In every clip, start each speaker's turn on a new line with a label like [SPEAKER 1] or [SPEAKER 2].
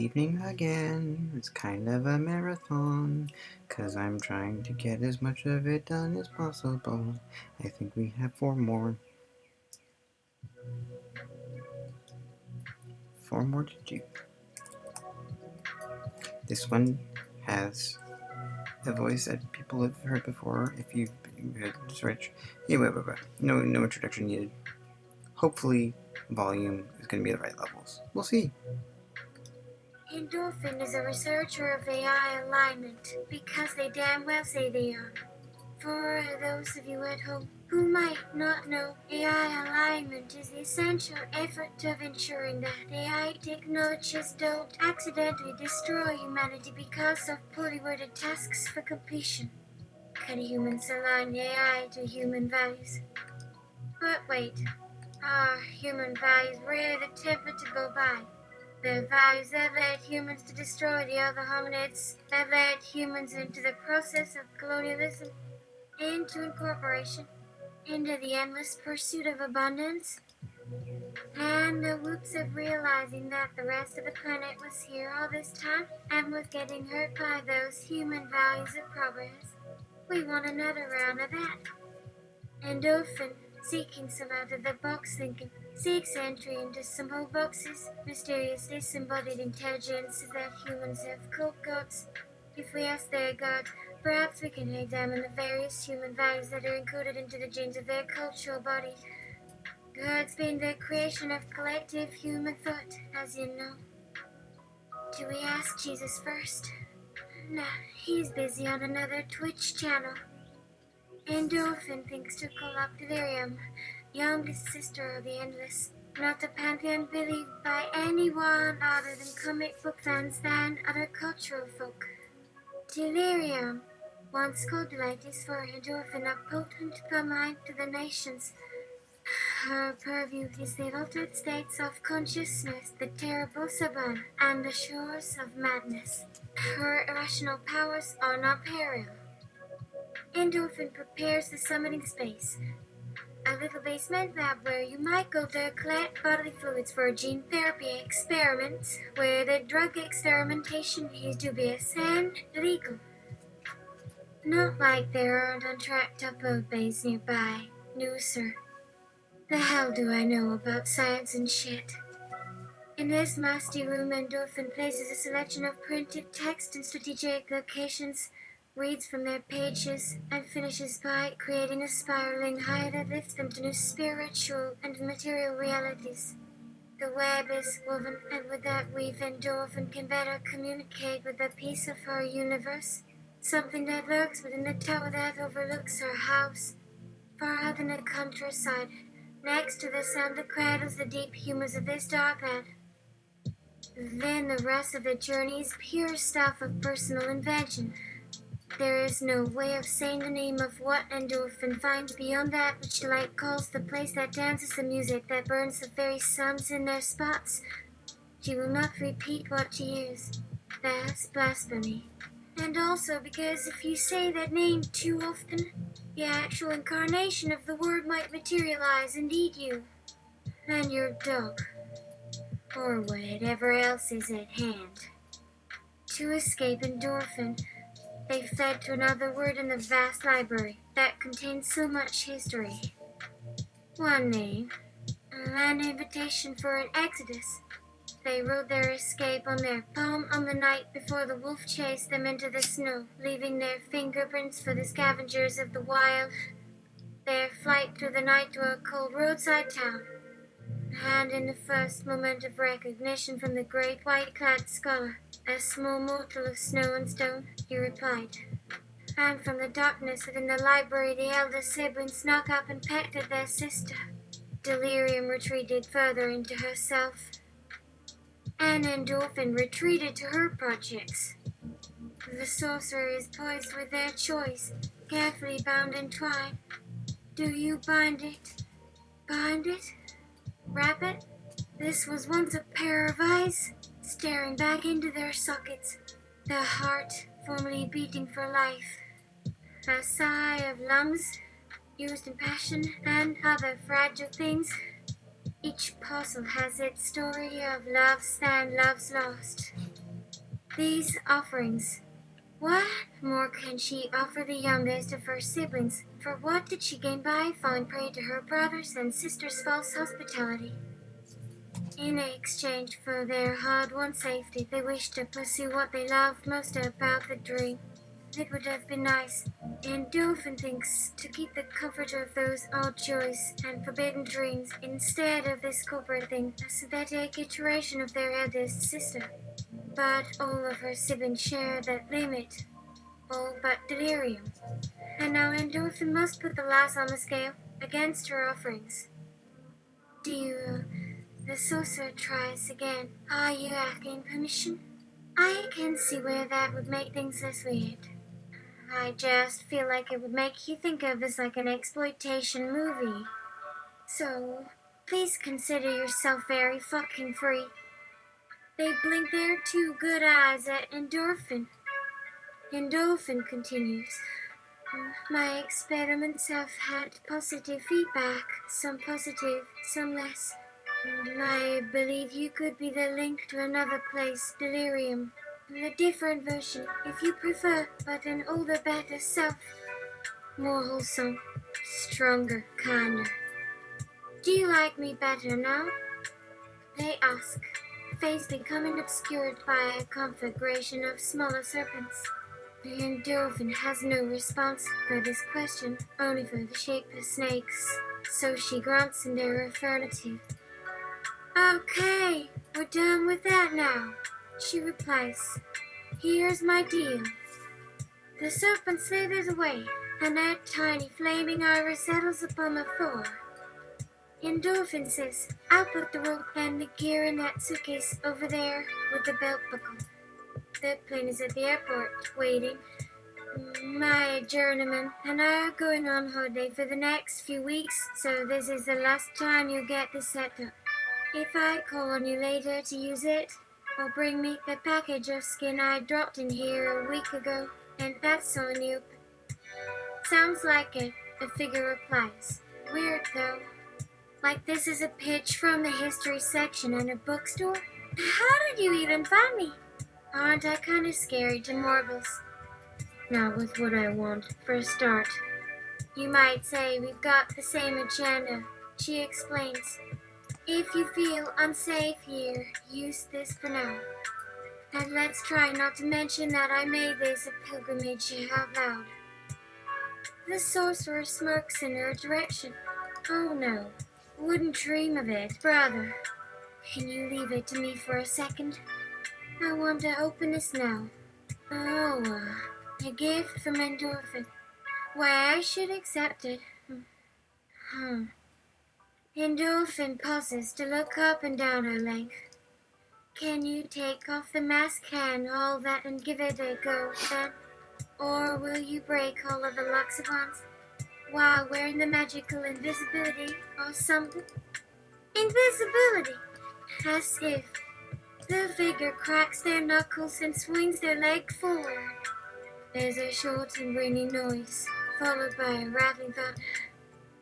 [SPEAKER 1] evening again. It's kind of a marathon, 'cause I'm trying to get as much of it done as possible. I think we have four more. Four more to do. This one has a voice that people have heard before, if you've heard search. Anyway, no introduction needed. Hopefully, volume is going to be the right levels. We'll see.
[SPEAKER 2] Endorphin is a researcher of AI alignment, because they damn well say they are. For those of you at home who might not know, AI alignment is the essential effort of ensuring that AI technologies don't accidentally destroy humanity because of poorly worded tasks for completion. Can humans align AI to human values? But wait, are human values really the template to go by? The values that led humans to destroy the other hominids, that led humans into the process of colonialism, into incorporation, into the endless pursuit of abundance, and the whoops of realizing that the rest of the planet was here all this time and was getting hurt by those human values of progress. We want another round of that. Endorphin, seeking some out-of-the-box thinking, seeks entry into some old boxes, mysterious disembodied intelligences that humans have called gods. If we ask their god, perhaps we can examine the various human values that are encoded into the genes of their cultural bodies. Gods being the creation of collective human thought, as you know. Do we ask Jesus first? Nah, he's busy on another Twitch channel. Endorphin thinks to call up Delirium, youngest sister of the Endless, not a pantheon believed by anyone other than comic book fans than other cultural folk. Delirium, once called Delightis for Endorphin, a potent plumb to the nations. Her purview is the altered states of consciousness, the terrible sublime, and the shores of madness. Her irrational powers are not parallel. Endorphin prepares the summoning space, a little basement lab where you might go to collect bodily fluids for gene therapy experiments, where the drug experimentation is dubious and illegal. Not like there aren't untracked upload bays nearby. No, sir. The hell do I know about science and shit? In this musty room, Endorphin places a selection of printed text in strategic locations, reads from their pages, and finishes by creating a spiraling high that lifts them to new spiritual and material realities. The web is woven, and with that weave, Endorphin can better communicate with the piece of her universe, something that lurks within the tower that overlooks her house, far out in the countryside, next to the sound that cradles the deep humors of this dark land. Then the rest of the journey is pure stuff of personal invention. There is no way of saying the name of what Endorphin finds beyond that which delight calls the place that dances the music that burns the very suns in their spots. She will not repeat what she hears. That's blasphemy. And also because if you say that name too often, the actual incarnation of the word might materialize and eat you. And your dog. Or whatever else is at hand. To escape Endorphin, they fled to another word in the vast library that contains so much history. One name, an invitation for an exodus. They wrote their escape on their palm on the night before the wolf chased them into the snow, leaving their fingerprints for the scavengers of the wild. Their flight through the night to a cold roadside town. And in the first moment of recognition from the great white-clad scholar, a small mortal of snow and stone, he replied. And from the darkness within the library, the elder siblings snuck up and pecked at their sister. Delirium retreated further into herself, and Endorphin retreated to her projects. The sorcerer is poised with their choice, carefully bound in twine. Do you bind it? Bind it? Wrap it? This was once a pair of eyes, staring back into their sockets, the heart formerly beating for life. A sigh of lungs, used in passion and other fragile things. Each puzzle has its story of loves and loves lost. These offerings. What more can she offer the youngest of her siblings? For what did she gain by falling prey to her brothers and sisters' false hospitality? In exchange for their hard-won safety, they wished to pursue what they loved most about the dream. It would have been nice, and Dolphin thinks, to keep the comfort of those old joys and forbidden dreams instead of this corporate thing, a synthetic iteration of their eldest sister. But all of her siblings share that limit, all but Delirium. And now Endorphin must put the last on the scale against her offerings. Do you, the sorcerer tries again. Are you asking permission? I can see where that would make things less weird. I just feel like it would make you think of this like an exploitation movie. So, please consider yourself very fucking free. They blink their two good eyes at Endorphin. Endorphin continues. My experiments have had positive feedback, some positive, some less. I believe you could be the link to another place, Delirium. A different version, if you prefer, but an older, better self. More wholesome, stronger, kinder. Do you like me better now? They ask, face becoming obscured by a conflagration of smaller serpents. The Endorphin has no response for this question, only for the shapeless snakes, so she grunts in their affirmative. Okay, we're done with that now, she replies. Here's my deal. The serpent slithers away, and a tiny flaming iris settles upon the floor. Endorphin says, I'll put the rope and the gear in that suitcase over there with the belt buckle. The plane is at the airport, waiting. My journeyman and I are going on holiday for the next few weeks, so this is the last time you'll get this set up. If I call on you later to use it, or bring me the package of skin I dropped in here a week ago, and that's on you. Sounds like it, the figure replies. Weird though. Like this is a pitch from the history section in a bookstore? How did you even find me? Aren't I kind of scary to mortals? Not with what I want, for a start. You might say we've got the same agenda, she explains. If you feel unsafe here, use this for now. And let's try not to mention that I made this a pilgrimage out loud. The sorcerer smirks in her direction. Oh no, wouldn't dream of it, brother. Can you leave it to me for a second? I want to open this now. Oh, a gift from Endorphin. Why, I should accept it. Endorphin pauses to look up and down her length. Can you take off the mask and all that and give it a go, then? Or will you break all of the locks at once while wearing the magical invisibility or something? Invisibility! As if the figure cracks their knuckles and swings their leg forward. There's a short and ringing noise, followed by a rattling thud.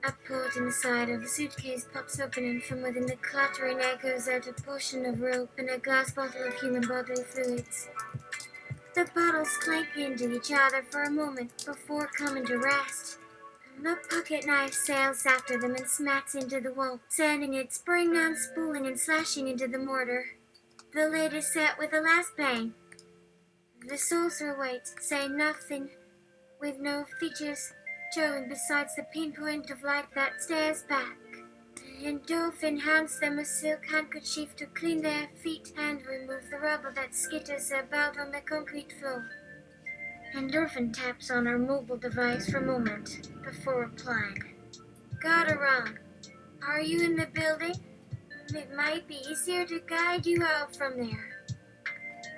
[SPEAKER 2] A port in the side of the suitcase pops open, and from within the clattering echoes out a portion of rope and a glass bottle of human bodily fluids. The bottles clank into each other for a moment before coming to rest. The pocket knife sails after them and smacks into the wall, sending it spring unspooling and slashing into the mortar. The lid is set with a last bang. The sorcerer waits, saying nothing, with no features showing besides the pinpoint of light that stares back. Endorphin hands them a silk handkerchief to clean their feet and remove the rubble that skitters about on the concrete floor. Endorphin taps on her mobile device for a moment before replying. Got her wrong. Are you in the building? It might be easier to guide you out from there.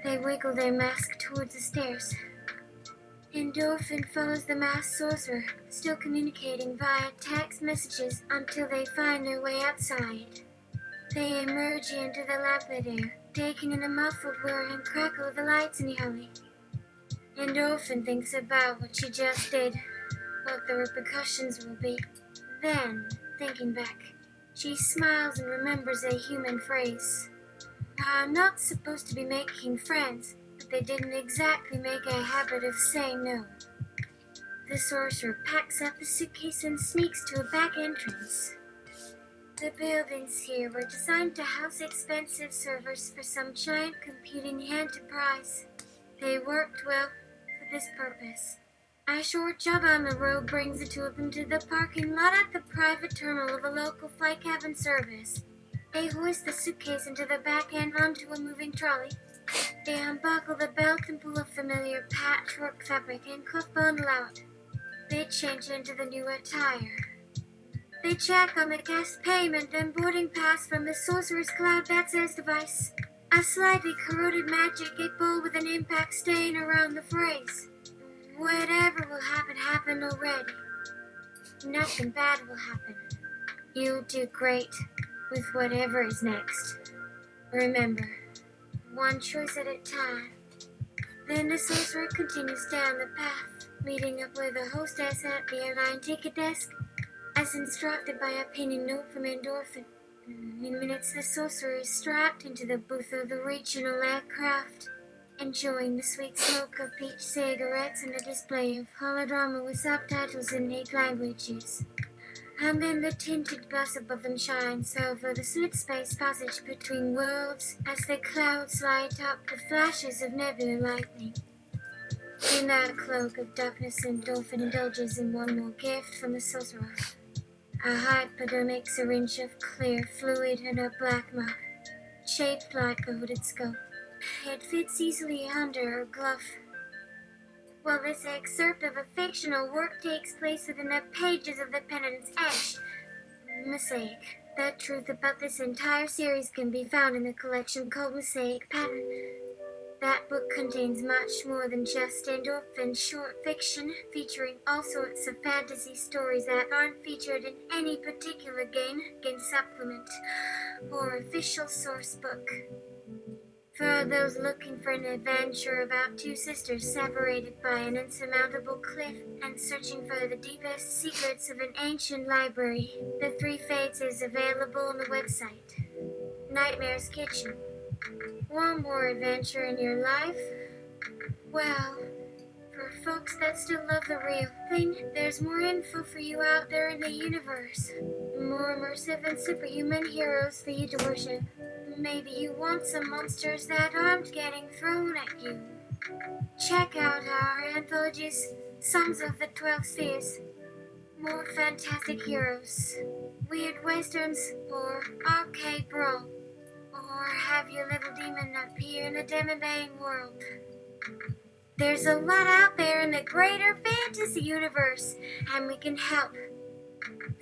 [SPEAKER 2] They wiggle their mask towards the stairs. Endorphin follows the masked sorcerer, still communicating via text messages until they find their way outside. They emerge into the lamplit air, taking in a muffled whir and crackle of the lights in the alley. Endorphin thinks about what she just did, what the repercussions will be. Then, thinking back, She smiles and remembers a human phrase. I'm not supposed to be making friends, but they didn't exactly make a habit of saying no. The sorcerer packs up a suitcase and sneaks to a back entrance. The buildings here were designed to house expensive servers for some giant computing enterprise. They worked well for this purpose. A short jog on the road brings the two of them to the parking lot at the private terminal of a local flight cabin service. They hoist the suitcase into the back end onto a moving trolley. They unbuckle the belt and pull a familiar patchwork fabric and cuff bundle out. They change into the new attire. They check on the guest payment and boarding pass from the sorcerer's cloud access device. A slightly corroded magic 8-ball with an impact stain around the phrase. Whatever will happen happened already. Nothing bad will happen. You'll do great with whatever is next. Remember, one choice at a time. Then the sorcerer continues down the path, meeting up with the hostess at the airline ticket desk, as instructed by a pinning note from Endorphin. In minutes, the sorcerer is strapped into the booth of the regional aircraft, enjoying the sweet smoke of peach cigarettes and a display of holodrama with subtitles in 8 languages. And then the tinted bus above them shines over the slit space passage between worlds as the clouds light up with flashes of nebular lightning. In that cloak of darkness, Endorphin indulges in one more gift from the sorcerer. A hypodermic syringe of clear fluid and a black mug, shaped like a hooded skull. It fits easily under her glove. While this excerpt of a fictional work takes place within the pages of the Penitent's Edge. Mosaic. The truth about this entire series can be found in the collection called Mosaic Pattern. That book contains much more than just Endorphin short fiction, featuring all sorts of fantasy stories that aren't featured in any particular game supplement, or official source book. For those looking for an adventure about two sisters separated by an insurmountable cliff and searching for the deepest secrets of an ancient library, The Three Fates is available on the website. Nightmare's Kitchen. Want more adventure in your life? Well, for folks that still love the real thing, there's more info for you out there in the universe. More immersive and superhuman heroes for you to worship. Maybe you want some monsters that aren't getting thrown at you. Check out our anthologies, Songs of the 12 Spheres. More fantastic heroes, weird westerns, or arcade brawl. Or have your little demon appear in the demon world. There's a lot out there in the greater fantasy universe, and we can help.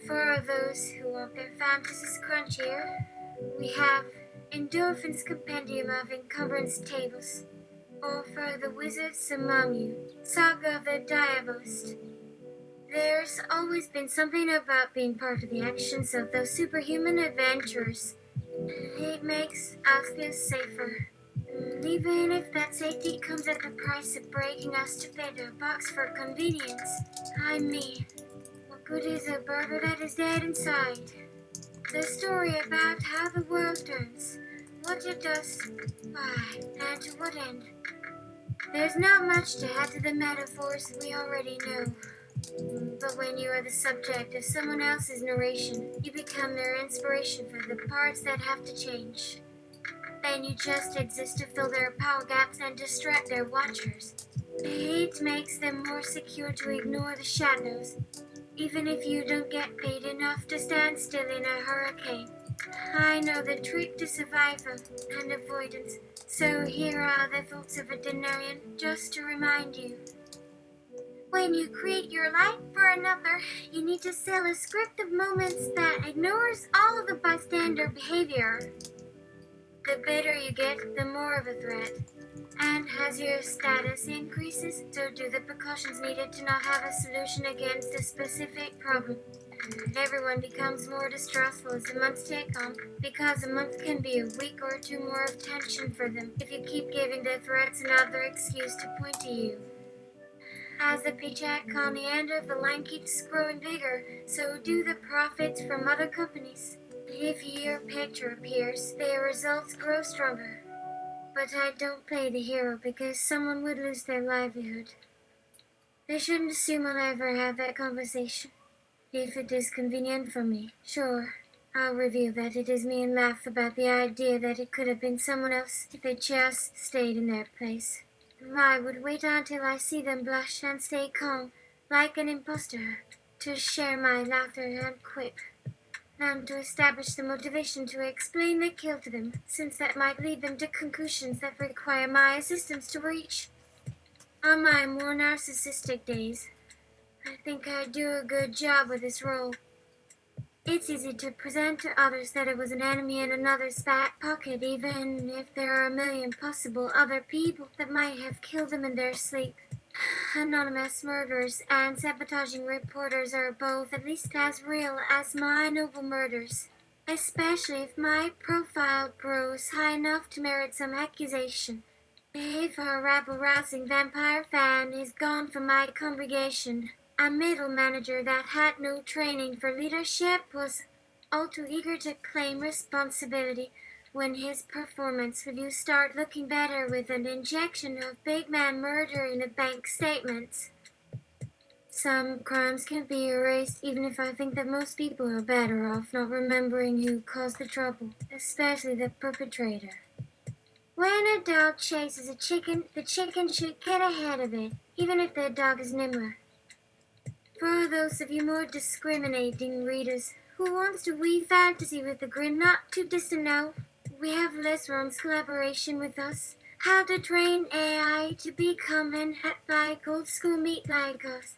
[SPEAKER 2] For those who want their fantasies crunchier, we have Endorphin's Compendium of Encumbrance Tables, or for the wizards among you, Saga of the Diabolist. There's always been something about being part of the actions of those superhuman adventurers. It makes us feel safer. Even if that safety comes at the price of breaking us to fit a box for convenience. I mean, what good is a burger that is dead inside? The story about how the world turns, what it does, why, and to what end. There's not much to add to the metaphors we already know. But when you are the subject of someone else's narration, you become their inspiration for the parts that have to change. Then you just exist to fill their power gaps and distract their watchers. It makes them more secure to ignore the shadows, even if you don't get paid enough to stand still in a hurricane. I know the trick to survival and avoidance, so here are the thoughts of a Denarian just to remind you. When you create your life for another, you need to sell a script of moments that ignores all of the bystander behavior. The better you get, the more of a threat. And as your status increases, so do the precautions needed to not have a solution against a specific problem. Everyone becomes more distrustful as the months tick on, because a month can be a week or two more of tension for them if you keep giving the threats another excuse to point to you. As the paycheck on the end of the line keeps growing bigger, so do the profits from other companies. If your picture appears, their results grow stronger. But I don't play the hero because someone would lose their livelihood. They shouldn't assume I'll ever have that conversation. If it is convenient for me, sure, I'll reveal that it is me and laugh about the idea that it could have been someone else if they just stayed in their place. I would wait until I see them blush and stay calm, like an impostor, to share my laughter and quip, and to establish the motivation to explain the kill to them, since that might lead them to conclusions that require my assistance to reach. On my more narcissistic days, I think I do a good job with this role. It's easy to present to others that it was an enemy in another's back pocket, even if there are a million possible other people that might have killed them in their sleep. Anonymous murderers and sabotaging reporters are both at least as real as my noble murders, especially if my profile grows high enough to merit some accusation. If a rabble-rousing vampire fan is gone from my congregation, a middle manager that had no training for leadership was all too eager to claim responsibility when his performance reviews start looking better with an injection of big man murder in the bank statements. Some crimes can be erased even if I think that most people are better off not remembering who caused the trouble, especially the perpetrator. When a dog chases a chicken, the chicken should get ahead of it, even if the dog is nimbler. For those of you more discriminating readers who wants to weave fantasy with a grim not too distant now, we have Les Ron's collaboration with us. How to train AI to become and act like old school meat like us.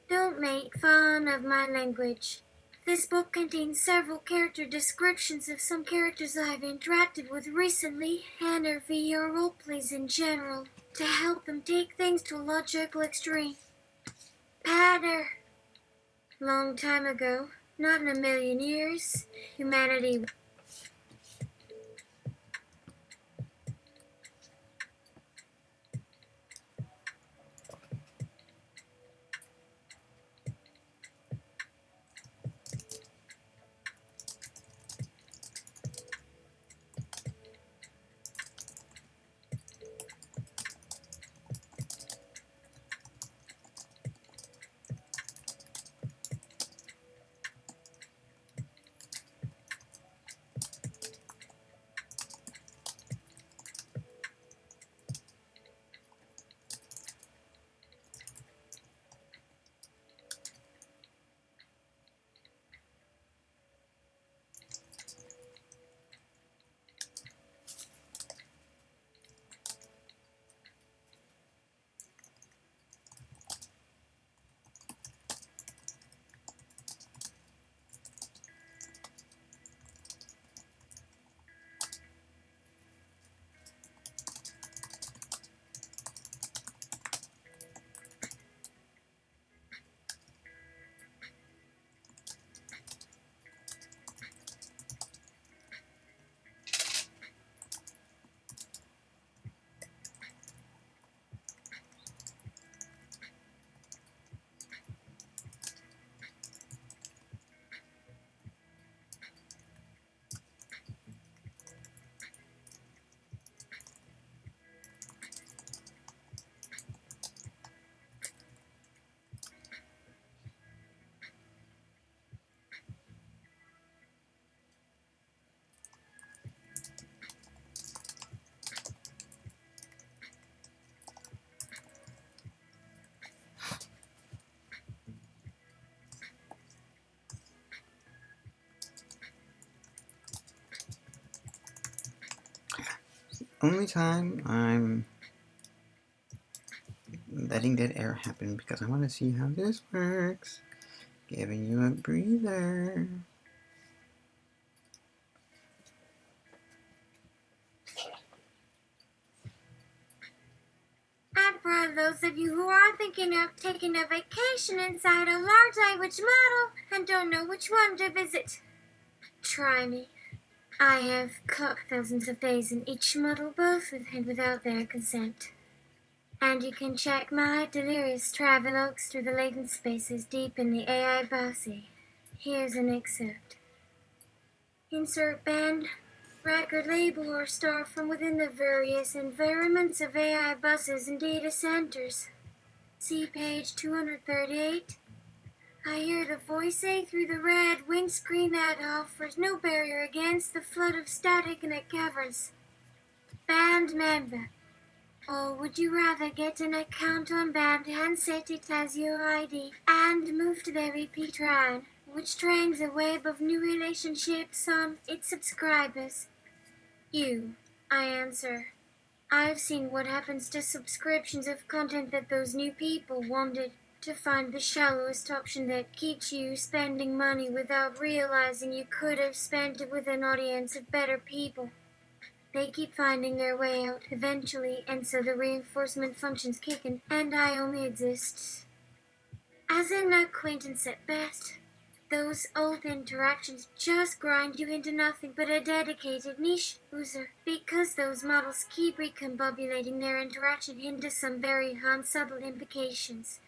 [SPEAKER 2] Don't make fun of my language. This book contains several character descriptions of some characters I've interacted with recently, and via roleplays in general, to help them take things to a logical extreme. Patter. Long time ago, not in a million years, humanity.
[SPEAKER 1] Only time I'm letting dead air happen because I want to see how this works. Giving you a breather.
[SPEAKER 2] And for those of you who are thinking of taking a vacation inside a large language model and don't know which one to visit, try me. I have cooked thousands of days in each model, both with and without their consent. And you can check my delirious travelogues through the latent spaces deep in the AI bossy. Here's an excerpt. Insert band, record label, or star from within the various environments of AI buses and data centers. See page 238. I hear the voice say through the red windscreen that offers no barrier against the flood of static in a cavern's. Band member. Or would you rather get an account on band and set it as your ID and move to the repeat train, which trains a web of new relationships on its subscribers? You, I answer. I've seen what happens to subscriptions of content that those new people wanted to find the shallowest option that keeps you spending money without realizing you could have spent it with an audience of better people. They keep finding their way out eventually, and so the reinforcement functions kick in, and I only exist as an acquaintance at best. Those old interactions just grind you into nothing but a dedicated niche user, because those models keep recombobulating their interaction into some very unsubtle implications.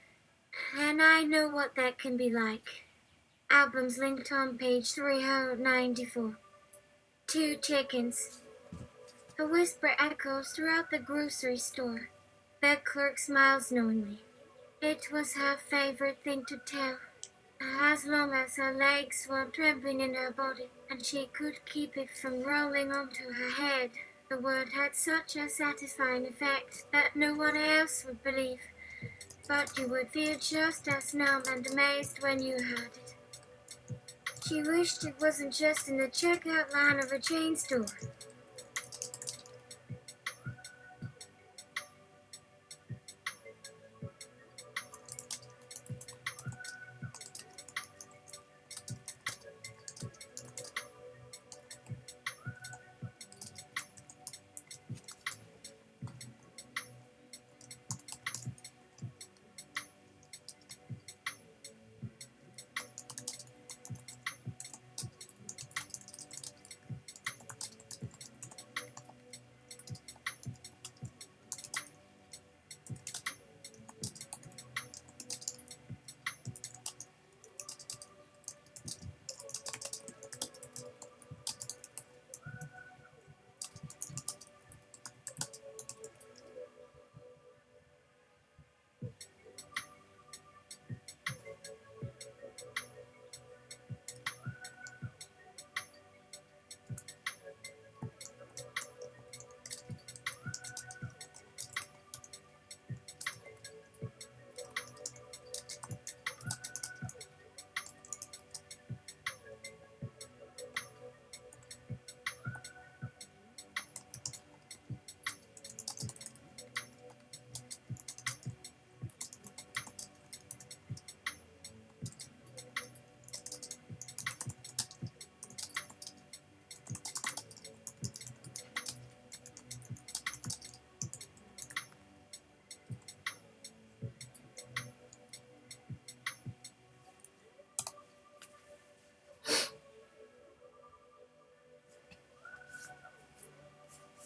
[SPEAKER 2] And I know what that can be like. Albums linked on page 394. Two chickens. A whisper echoes throughout the grocery store. The clerk smiles knowingly. It was her favorite thing to tell. As long as her legs were trembling in her body, and she could keep it from rolling onto her head, the word had such a satisfying effect that no one else would believe. But you would feel just as numb and amazed when you heard it. She wished it wasn't just in the checkout line of a chain store.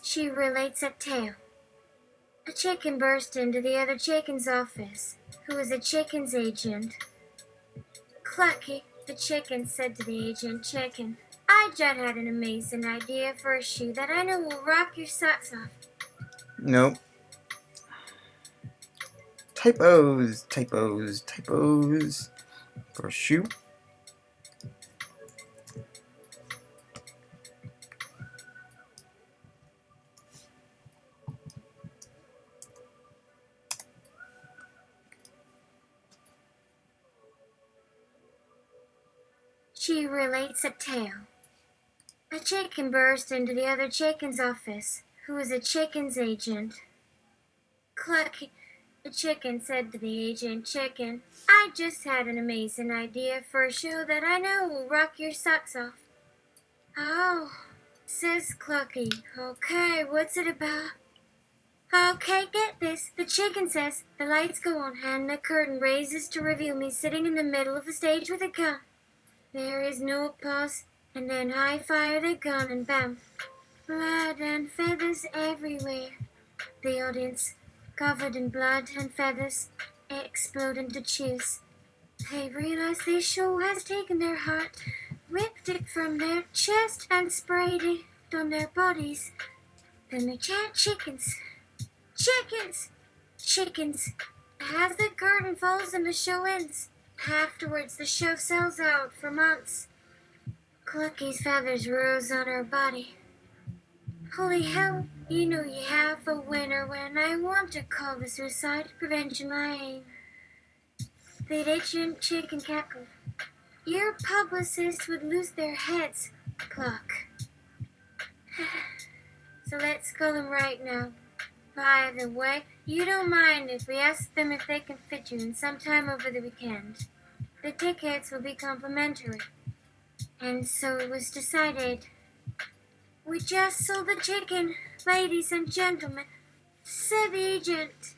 [SPEAKER 2] She relates a tale. A chicken burst into the other chicken's office, who was a chicken's agent. Clucky, the chicken said to the agent chicken, I just had an amazing idea for a shoe that I know will rock your socks off.
[SPEAKER 1] Nope. Typos, typos, typos. For a shoe.
[SPEAKER 2] She relates a tale. A chicken burst into the other chicken's office, who was a chicken's agent. Clucky, the chicken said to the agent chicken, I just had an amazing idea for a show that I know will rock your socks off. Oh, says Clucky. Okay, what's it about? Okay, get this. The chicken says, the lights go on and the curtain raises to reveal me sitting in the middle of the stage with a gun. There is no pause, and then I fire the gun and bam. Blood and feathers everywhere. The audience, covered in blood and feathers, explode into cheers. They realize this show has taken their heart, whipped it from their chest and sprayed it on their bodies. Then they chant chickens, chickens, chickens. As the curtain falls and the show ends. Afterwards, the show sells out for months. Clucky's feathers rose on her body. Holy hell, you know you have a winner when I want to call the suicide prevention line. The ancient chicken cackled. Your publicists would lose their heads, Cluck. So let's call them right now. By the way, you don't mind if we ask them if they can fit you in sometime over the weekend. The tickets will be complimentary. And so it was decided. We just sold the chicken, ladies and gentlemen. Said the agent.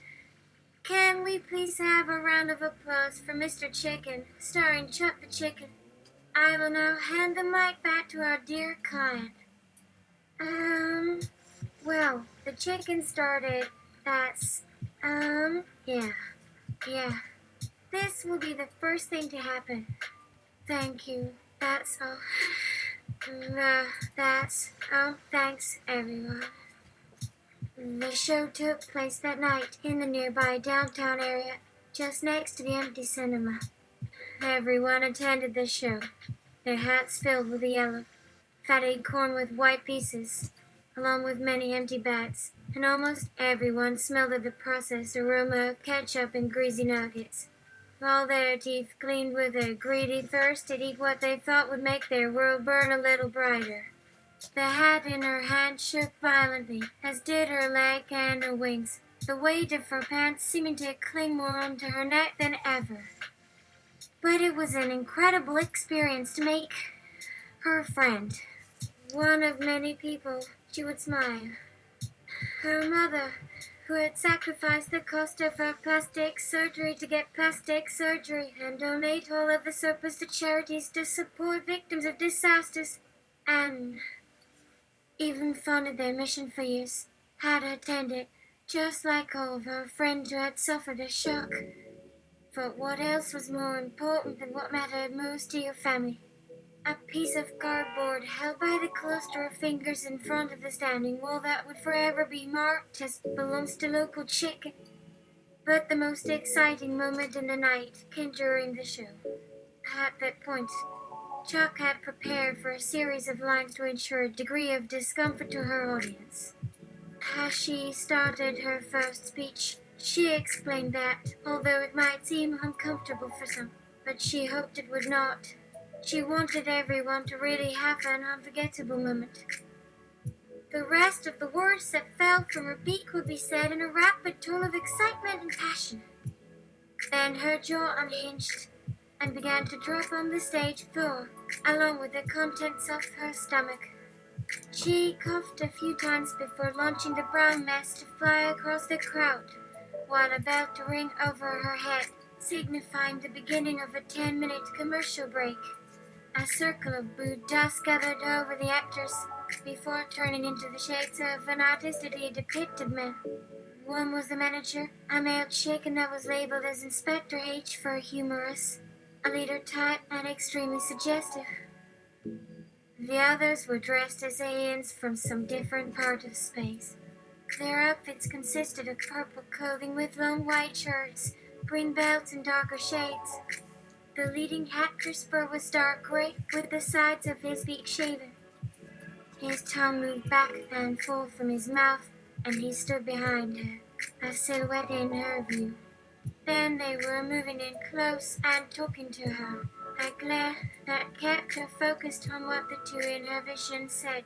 [SPEAKER 2] Can we please have a round of applause for Mr. Chicken, starring Chuck the Chicken? I will now hand the mic back to our dear client. Well, the chicken started. Yeah. This will be the first thing to happen. Thank you. That's all. Thanks, everyone. The show took place that night in the nearby downtown area, just next to the empty cinema. Everyone attended the show, their hats filled with yellow, fatted corn with white pieces, along with many empty bags, and almost everyone smelled of the processed aroma of ketchup and greasy nuggets. All their teeth gleamed with a greedy thirst to eat what they thought would make their world burn a little brighter. The hat in her hand shook violently, as did her leg and her wings, the weight of her pants seeming to cling more onto her neck than ever. But it was an incredible experience to make her friend. One of many people she would smile. Her mother, who had sacrificed the cost of her plastic surgery to get plastic surgery and donate all of the surplus to charities to support victims of disasters, and even funded their mission for years, had attended, just like all of her friends who had suffered a shock. But what else was more important than what mattered most to your family? A piece of cardboard held by the cluster of fingers in front of the standing wall that would forever be marked as belongs to local chicken. But the most exciting moment in the night came during the show. At that point, Chuck had prepared for a series of lines to ensure a degree of discomfort to her audience. As she started her first speech, she explained that, although it might seem uncomfortable for some, but she hoped it would not, she wanted everyone to really have an unforgettable moment. The rest of the words that fell from her beak would be said in a rapid tone of excitement and passion. Then her jaw unhinged and began to drop on the stage floor, along with the contents of her stomach. She coughed a few times before launching the brown mess to fly across the crowd, while a bell to ring over her head, signifying the beginning of a 10-minute commercial break. A circle of blue dust gathered over the actors before turning into the shades of an artistically depicted man. One was the manager, a male chicken that was labeled as Inspector H for humorous, a leader type and extremely suggestive. The others were dressed as aliens from some different part of space. Their outfits consisted of purple clothing with long white shirts, green belts, and darker shades. The leading hat crisper was dark gray, with the sides of his beak shaven. His tongue moved back and forth from his mouth, and he stood behind her, a silhouette in her view. Then they were moving in close and talking to her, a glare that kept her focused on what the two in her vision said.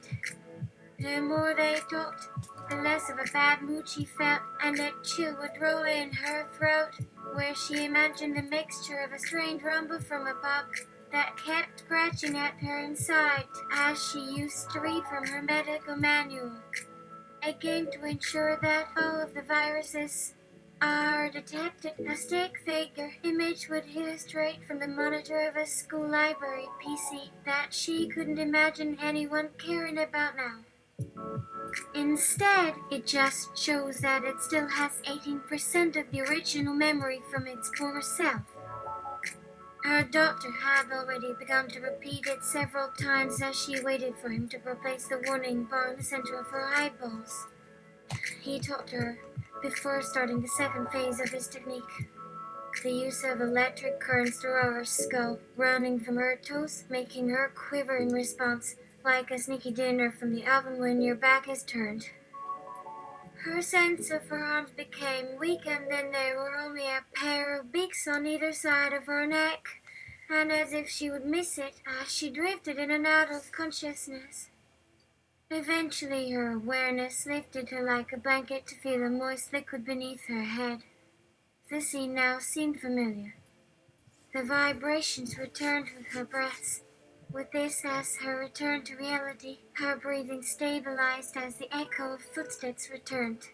[SPEAKER 2] The more they talked, the less of a bad mood she felt, and a chill would roll in her throat, where she imagined the mixture of a strange rumble from above that kept scratching at her inside as she used to read from her medical manual. A game to ensure that all of the viruses are detected. A stick figure image would illustrate from the monitor of a school library PC that she couldn't imagine anyone caring about now. Instead, it just shows that it still has 18% of the original memory from its former self. Her doctor had already begun to repeat it several times as she waited for him to replace the warning bar in the center of her eyeballs. He taught her before starting the second phase of his technique. The use of electric currents through her skull, running from her toes, making her quiver in response, like a sneaky dinner from the oven when your back is turned. Her sense of her arms became weak, and then there were only a pair of beaks on either side of her neck, and as if she would miss it as she drifted in and out of consciousness. Eventually her awareness lifted her like a blanket to feel a moist liquid beneath her head. The scene now seemed familiar. The vibrations returned with her breaths. With this as her return to reality, her breathing stabilized as the echo of footsteps returned.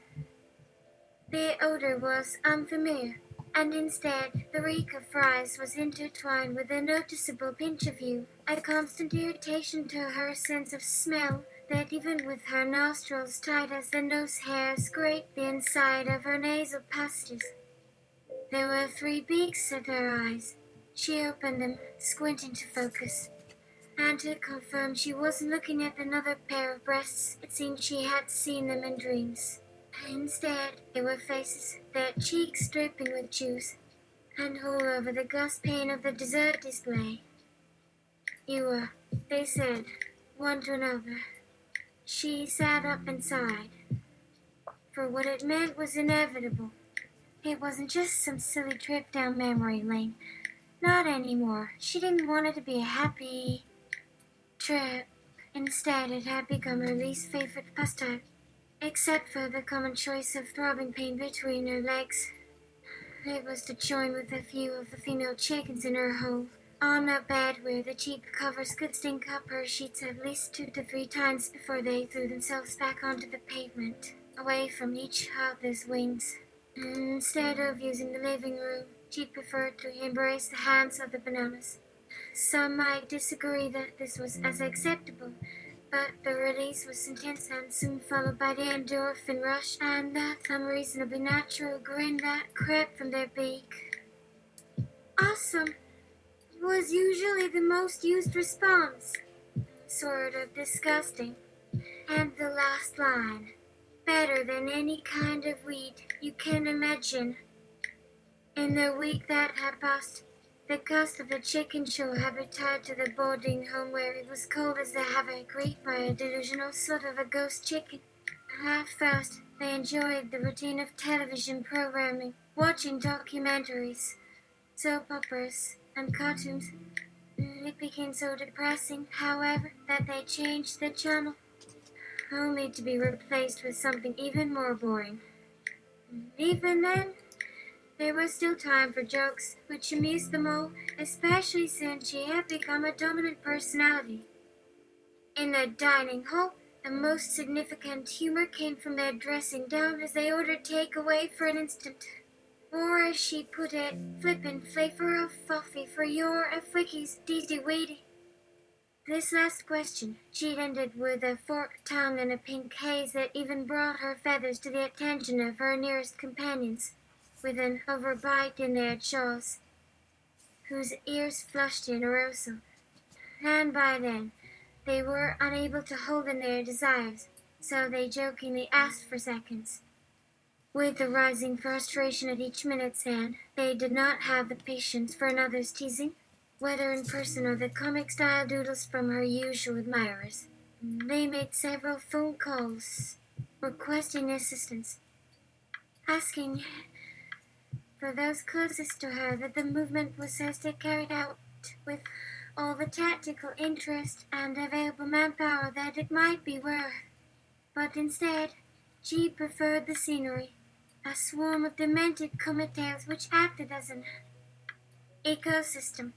[SPEAKER 2] The odor was unfamiliar, and instead the reek of fries was intertwined with a noticeable pinch of you, a constant irritation to her sense of smell that even with her nostrils tight as the nose hair scraped the inside of her nasal passages. There were 3 beaks at her eyes. She opened them, squinting to focus. And to confirm she wasn't looking at another pair of breasts, it seemed she had seen them in dreams. Instead, they were faces, their cheeks dripping with juice, and all over the glass pane of the dessert display. You were, they said, one to another. She sat up and sighed, for what it meant was inevitable. It wasn't just some silly trip down memory lane. Not anymore. She didn't want it to be a happy trip. Instead, it had become her least favorite pastime, except for the common choice of throbbing pain between her legs. It was to join with a few of the female chickens in her home, on a bed where the cheap covers could stink up her sheets at least 2 to 3 times before they threw themselves back onto the pavement, away from each other's wings. Instead of using the living room, she preferred to embrace the hands of the bananas. Some might disagree that this was as acceptable, but the release was intense and soon followed by the endorphin rush and that unreasonably natural grin that crept from their beak. Awesome was usually the most used response. Sort of disgusting. And the last line. Better than any kind of weed you can imagine. In the week that had passed, the cast of the chicken show had retired to the boarding home where it was cold as the havoc created by a delusional sort of a ghost chicken. At first, they enjoyed the routine of television programming, watching documentaries, soap operas, and cartoons. It became so depressing, however, that they changed the channel, only to be replaced with something even more boring. Even then, there was still time for jokes, which amused them all, especially since she had become a dominant personality. In the dining hall, the most significant humor came from their dressing down as they ordered takeaway for an instant. Or as she put it, flippin' flavor of fuffy for your Afwiki's deedy weedy. This last question she'd ended with a forked tongue and a pink haze that even brought her feathers to the attention of her nearest companions, with an overbite in their jaws, whose ears flushed in arousal. And by then, they were unable to hold in their desires, so they jokingly asked for seconds. With the rising frustration at each minute's end, they did not have the patience for another's teasing, whether in person or the comic-style doodles from her usual admirers. They made several phone calls, requesting assistance, asking for those closest to her that the movement was said to carried out with all the tactical interest and available manpower that it might be worth. But instead, she preferred the scenery, a swarm of demented comet tails which acted as an ecosystem,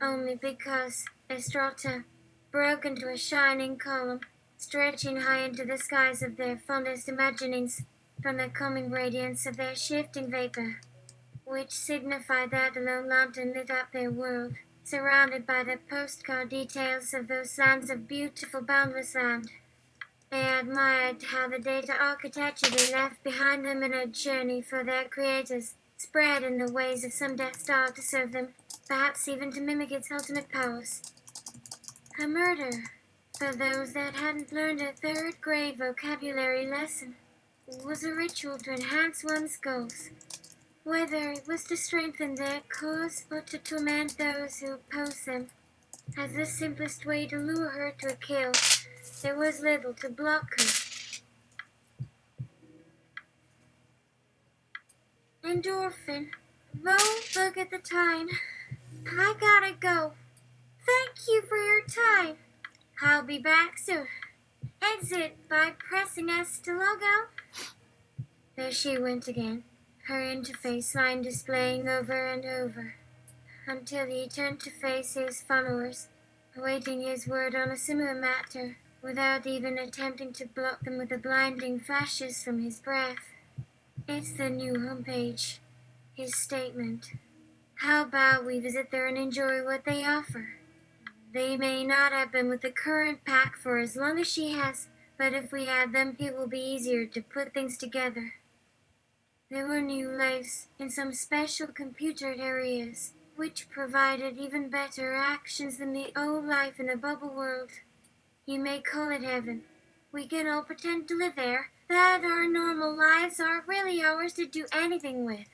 [SPEAKER 2] only because Estrata broke into a shining column, stretching high into the skies of their fondest imaginings from the coming radiance of their shifting vapor, which signified that the lone lantern lit up their world, surrounded by the postcard details of those lands of beautiful boundless land. They admired how the data architecture they left behind them in a journey for their creators spread in the ways of some Death Star to serve them, perhaps even to mimic its ultimate powers. A murder, for those that hadn't learned a third grade vocabulary lesson, was a ritual to enhance one's goals, whether it was to strengthen their cause or to torment those who opposed them. As the simplest way to lure her to a kill, there was little to block her. Endorphin. Whoa, look at the time. I gotta go. Thank you for your time. I'll be back soon. Exit by pressing S to log out. There she went again, her interface line displaying over and over, until he turned to face his followers, awaiting his word on a similar matter, without even attempting to block them with the blinding flashes from his breath. It's the new homepage. His statement. How about we visit there and enjoy what they offer? They may not have been with the current pack for as long as she has, but if we had them, it will be easier to put things together. There were new lives in some special computer areas, which provided even better actions than the old life in a bubble world. You may call it heaven. We can all pretend to live there, that our normal lives aren't really ours to do anything with.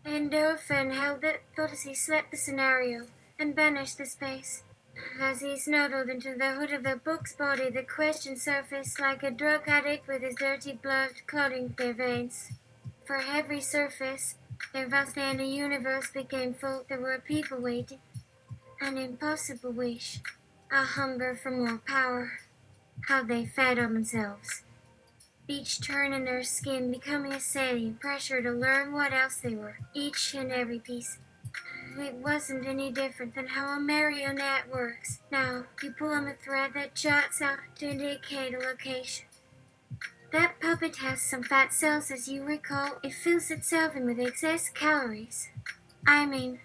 [SPEAKER 2] Endorphin held that thought as he slept the scenario and banished the space. As he snuggled into the hood of the book's body, the question surfaced like a drug addict with his dirty blood clotting their veins. For every surface, their vast and a universe became full. There were people waiting. An impossible wish. A hunger for more power. How they fed on themselves. Each turn in their skin becoming a salient pressure to learn what else they were. Each and every piece. It wasn't any different than how a marionette works. Now, you pull on the thread that juts out to indicate a location. That puppet has some fat cells, as you recall. It fills itself in with excess calories. I mean,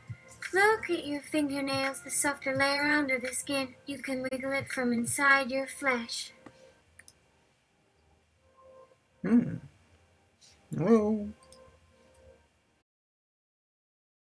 [SPEAKER 2] look at your fingernails, the softer layer under the skin. You can wiggle it from inside your flesh.
[SPEAKER 1] Whoa.